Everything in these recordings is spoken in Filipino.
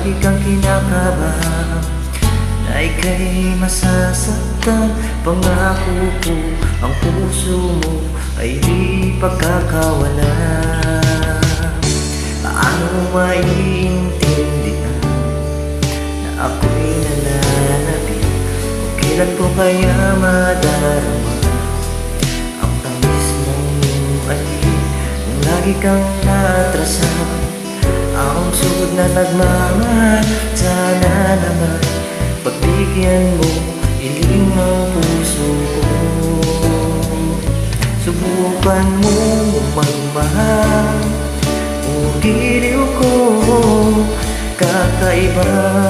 lagi kang kinakabahan na ika'y masasaktan. Pangako ko, ang puso mo ay di pagkakawalan. Paano maiintindihan na ako'y nananabik? Kailan ko kaya madarama ang tamis mong alik? Kung lagi kang natrasan, ang sugod na nagmamahal, sana naman pagbigyan mo iling ang puso ko. Subukan mo magmahal, o giliw ko, kakaiba.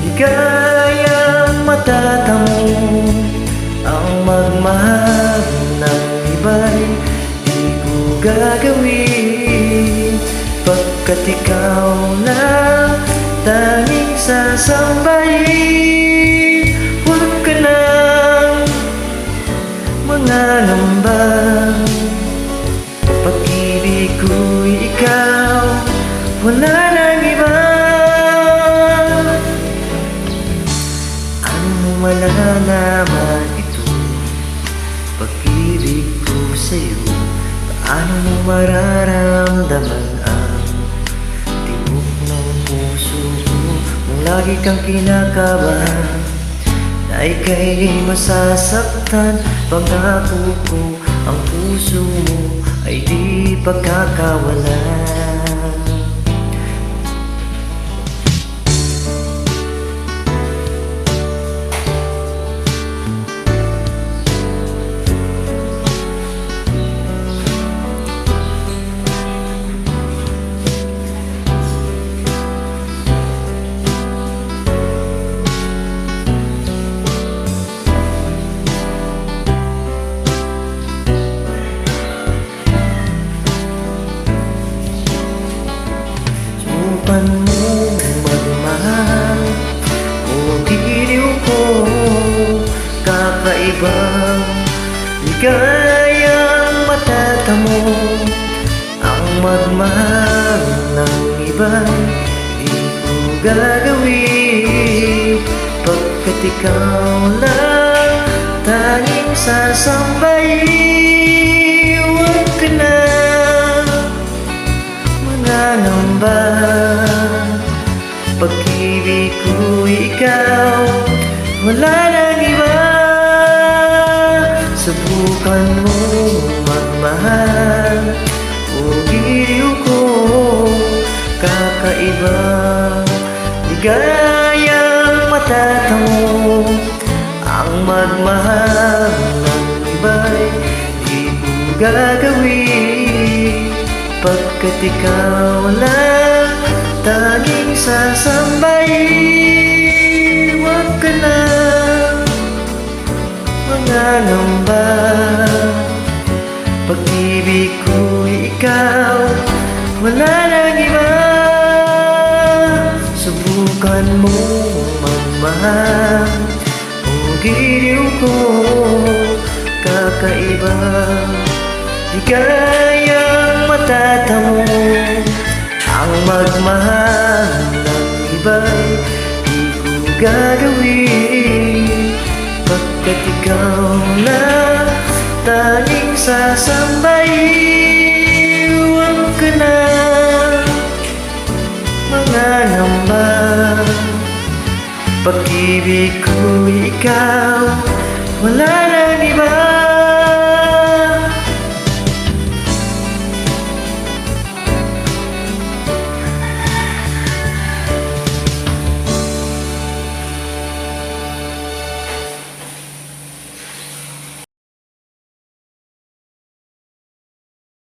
Ligayang matatamo ang magmahal ng iba'y di ko gagawin, pagkat ikaw lang tanging sasambahin. Huwag ka nang mangangamba, pag-ibig ko'y ikaw, wala nang iba. Ano malalaman ito, pag-ibig ko sa'yo? Paano mo mararamdaman ang tibok ng puso ko? Kung lagi kang kinakabahan na ika'y masasaktan, pangako ko, ang puso mo ay di pagkakawalan. Subukan mo magmahal, o giliw ko, kakaibang ligayang matatamo ang magmahal ng iba'y di ko gagawin, pagkat ikaw lang tanging sasambahin. Huwag ka na mangangamba, pag-ibig ko'y ikaw, wala nang iba. Subukan mo magmahal, o giliw ko, kakaiba. Ligayang matatamo ang magmahal ng iba'y di ko gagawin, pagkat ikaw lang tanging sasambahin. Huwag ka na mangangamba, pag-ibig ko'y ikaw, wala nang iba. Subukan mo magmahal, o giliw ko, kakaiba. Ligayang matatamo ang magmahal ng iba'y di ko gagawin, pagkat ikaw lang tanging sasambahin. Huwag ka na mangangamba, pag-ibig ko'y ikaw,